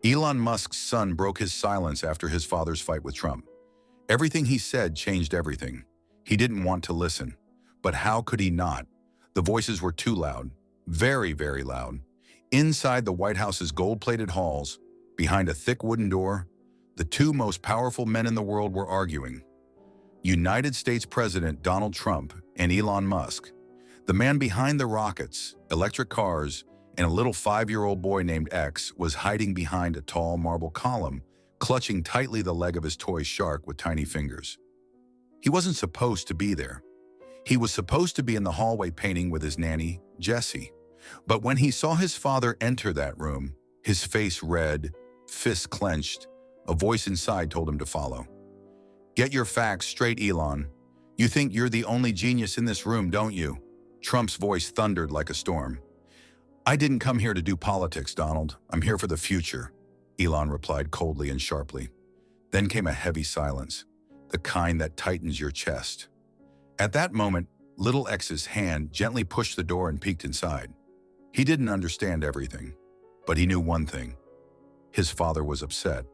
Elon Musk's son broke his silence after his father's fight with Trump. Everything he said changed everything. He didn't want to listen. But how could he not? The voices were too loud. Very, very loud. Inside the White House's gold-plated halls, behind a thick wooden door, the two most powerful men in the world were arguing. United States President Donald Trump and Elon Musk. The man behind the rockets, electric cars, and a little 5-year-old boy named X was hiding behind a tall marble column, clutching tightly the leg of his toy shark with tiny fingers. He wasn't supposed to be there. He was supposed to be in the hallway painting with his nanny, Jessie. But when he saw his father enter that room, his face red, fists clenched, a voice inside told him to follow. "Get your facts straight, Elon. You think you're the only genius in this room, don't you?" Trump's voice thundered like a storm. "I didn't come here to do politics, Donald. I'm here for the future," Elon replied coldly and sharply. Then came a heavy silence, the kind that tightens your chest. At that moment, little X's hand gently pushed the door and peeked inside. He didn't understand everything, but he knew one thing. His father was upset.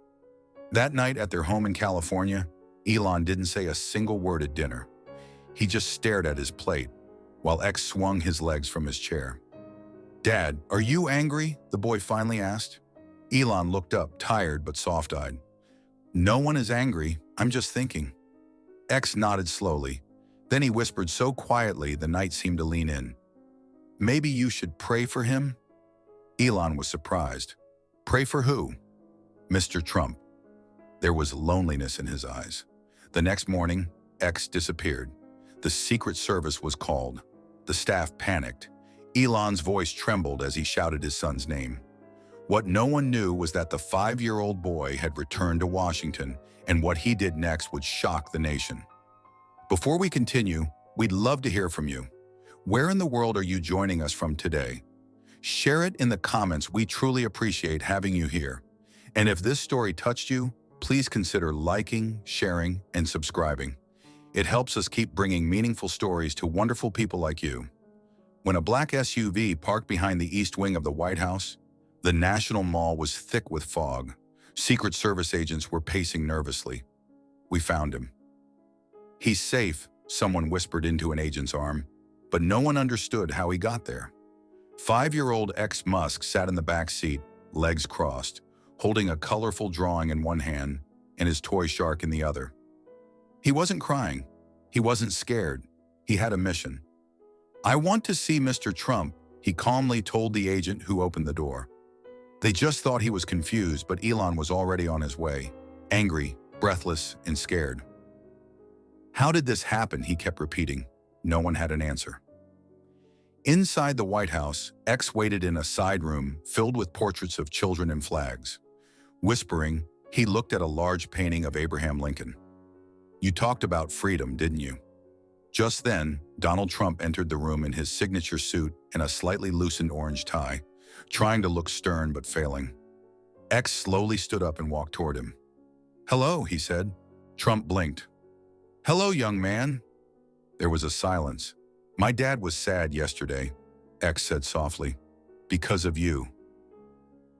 That night at their home in California, Elon didn't say a single word at dinner. He just stared at his plate, while X swung his legs from his chair. "Dad, are you angry?" the boy finally asked. Elon looked up, tired but soft-eyed. "No one is angry. I'm just thinking." X nodded slowly. Then he whispered so quietly the night seemed to lean in. "Maybe you should pray for him?" Elon was surprised. "Pray for who?" "Mr. Trump." There was loneliness in his eyes. The next morning, X disappeared. The Secret Service was called. The staff panicked. Elon's voice trembled as he shouted his son's name. What no one knew was that the 5-year-old boy had returned to Washington, and what he did next would shock the nation. Before we continue, we'd love to hear from you. Where in the world are you joining us from today? Share it in the comments. We truly appreciate having you here. And if this story touched you, please consider liking, sharing, and subscribing. It helps us keep bringing meaningful stories to wonderful people like you. When a black SUV parked behind the east wing of the White House, the National Mall was thick with fog. Secret Service agents were pacing nervously. "We found him." "He's safe," someone whispered into an agent's arm, but no one understood how he got there. 5-year-old X Musk sat in the back seat, legs crossed, holding a colorful drawing in one hand and his toy shark in the other. He wasn't crying. He wasn't scared. He had a mission. "I want to see Mr. Trump," he calmly told the agent who opened the door. They just thought he was confused, but Elon was already on his way, angry, breathless, and scared. "How did this happen?" he kept repeating. No one had an answer. Inside the White House, X waited in a side room filled with portraits of children and flags. Whispering, he looked at a large painting of Abraham Lincoln. "You talked about freedom, didn't you?" Just then, Donald Trump entered the room in his signature suit and a slightly loosened orange tie, trying to look stern but failing. X slowly stood up and walked toward him. "Hello," he said. Trump blinked. "Hello, young man." There was a silence. "My dad was sad yesterday," X said softly. "Because of you."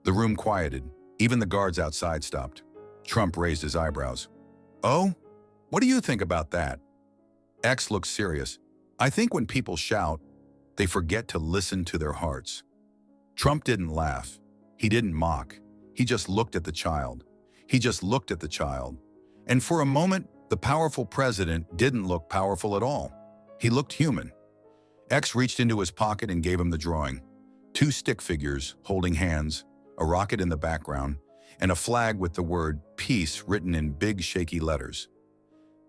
The room quieted. Even the guards outside stopped. Trump raised his eyebrows. "Oh? What do you think about that?" X looked serious. "I think when people shout, they forget to listen to their hearts." Trump didn't laugh. He didn't mock. He just looked at the child. He just looked at the child. And for a moment, the powerful president didn't look powerful at all. He looked human. X reached into his pocket and gave him the drawing. 2 stick figures holding hands, a rocket in the background, and a flag with the word peace written in big shaky letters.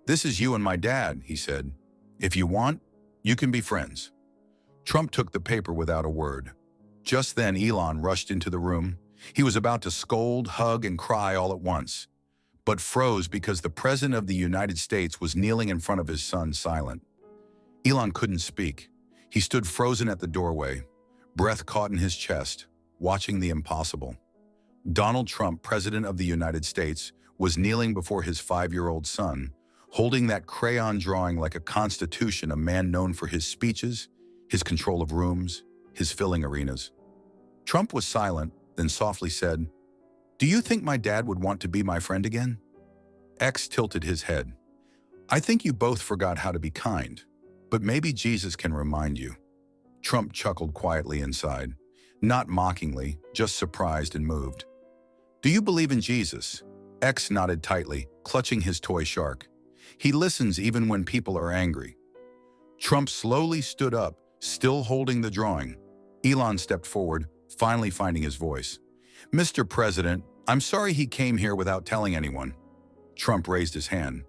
"This is you and my dad," he said. "If you want, you can be friends." Trump took the paper without a word. Just then, Elon rushed into the room. He was about to scold, hug, and cry all at once, but froze because the President of the United States was kneeling in front of his son, silent. Elon couldn't speak. He stood frozen at the doorway, breath caught in his chest, watching the impossible. Donald Trump, President of the United States, was kneeling before his 5-year-old son, holding that crayon drawing like a constitution, a man known for his speeches, his control of rooms, his filling arenas. Trump was silent, then softly said, Do you think my dad would want to be my friend again? X tilted his head. I think you both forgot how to be kind, but maybe Jesus can remind you. Trump chuckled quietly inside, not mockingly, just surprised and moved. Do you believe in Jesus? X nodded tightly, clutching his toy shark. He listens even when people are angry. Trump slowly stood up, still holding the drawing. Elon stepped forward, finally finding his voice. Mr. President, I'm sorry he came here without telling anyone. Trump raised his hand.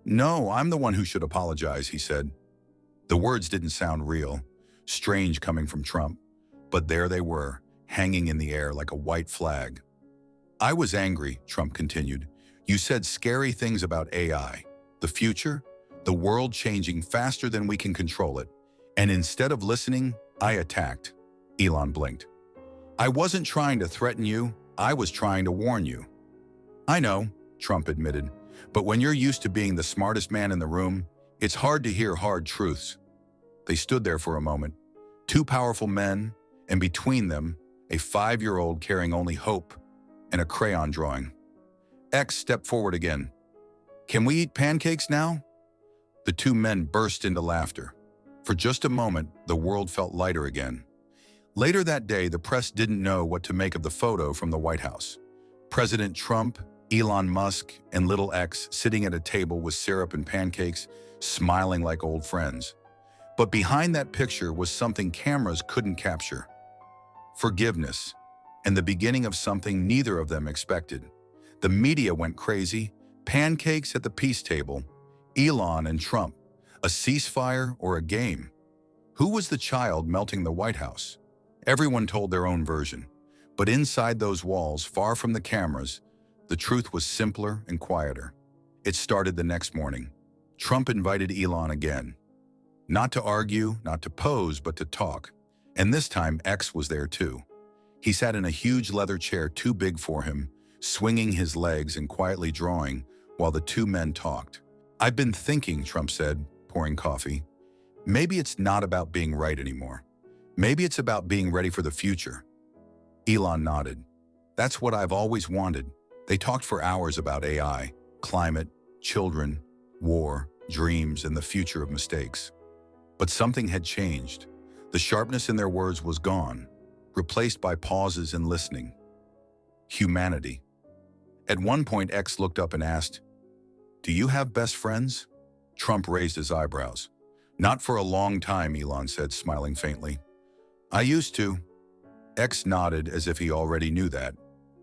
No, I'm the one who should apologize, he said. The words didn't sound real, strange coming from Trump, but there they were, hanging in the air like a white flag. I was angry, Trump continued. You said scary things about AI, the future, the world changing faster than we can control it. And instead of listening, I attacked. Elon blinked. I wasn't trying to threaten you, I was trying to warn you. I know, Trump admitted, but when you're used to being the smartest man in the room, it's hard to hear hard truths. They stood there for a moment, two powerful men, and between them, a 5-year-old carrying only hope and a crayon drawing. X stepped forward again. Can we eat pancakes now? The two men burst into laughter. For just a moment, the world felt lighter again. Later that day, the press didn't know what to make of the photo from the White House. President Trump, Elon Musk, and little X sitting at a table with syrup and pancakes, smiling like old friends. But behind that picture was something cameras couldn't capture. Forgiveness, and the beginning of something neither of them expected. The media went crazy, pancakes at the peace table, Elon and Trump, a ceasefire or a game. Who was the child melting the White House? Everyone told their own version, but inside those walls, far from the cameras, the truth was simpler and quieter. It started the next morning. Trump invited Elon again. Not to argue, not to pose, but to talk. And this time, X was there too. He sat in a huge leather chair too big for him, swinging his legs and quietly drawing while the two men talked. I've been thinking, Trump said, pouring coffee. Maybe it's not about being right anymore. Maybe it's about being ready for the future. Elon nodded. That's what I've always wanted. They talked for hours about AI, climate, children, war, dreams, and the future of mistakes. But something had changed. The sharpness in their words was gone, replaced by pauses and listening. Humanity. At one point, X looked up and asked, Do you have best friends? Trump raised his eyebrows. Not for a long time, Elon said, smiling faintly. I used to. X nodded as if he already knew that.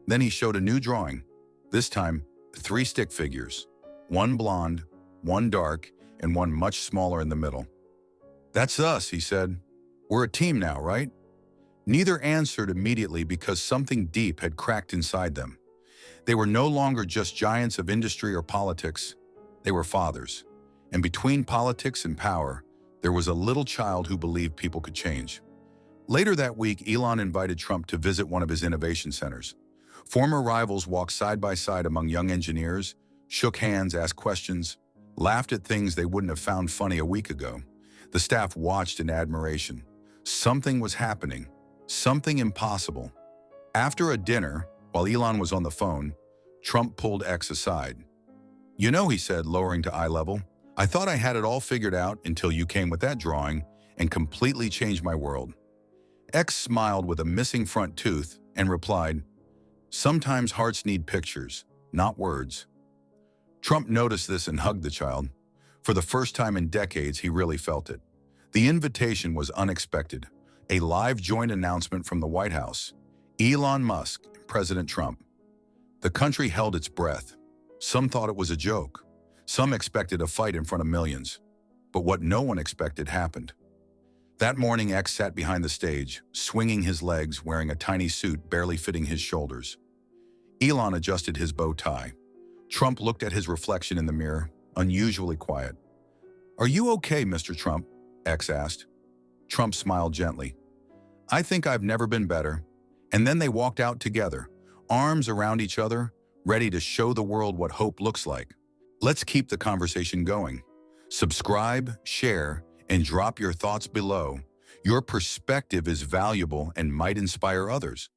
Then he showed a new drawing. This time, 3 stick figures. One blonde, one dark, and one much smaller in the middle. That's us, he said. We're a team now, right? Neither answered immediately because something deep had cracked inside them. They were no longer just giants of industry or politics. They were fathers. And between politics and power, there was a little child who believed people could change. Later that week, Elon invited Trump to visit one of his innovation centers. Former rivals walked side by side among young engineers, shook hands, asked questions, laughed at things they wouldn't have found funny a week ago. The staff watched in admiration. Something was happening, something impossible. After a dinner, while Elon was on the phone, Trump pulled X aside. You know, he said, lowering to eye level, I thought I had it all figured out until you came with that drawing and completely changed my world. X smiled with a missing front tooth and replied, Sometimes hearts need pictures, not words. Trump noticed this and hugged the child. For the first time in decades, he really felt it. The invitation was unexpected. A live joint announcement from the White House. Elon Musk and President Trump. The country held its breath. Some thought it was a joke. Some expected a fight in front of millions. But what no one expected happened. That morning, X sat behind the stage, swinging his legs, wearing a tiny suit barely fitting his shoulders. Elon adjusted his bow tie. Trump looked at his reflection in the mirror, unusually quiet. Are you okay, Mr. Trump? X asked. Trump smiled gently. I think I've never been better. And then they walked out together, arms around each other, ready to show the world what hope looks like. Let's keep the conversation going. Subscribe, share, and drop your thoughts below. Your perspective is valuable and might inspire others.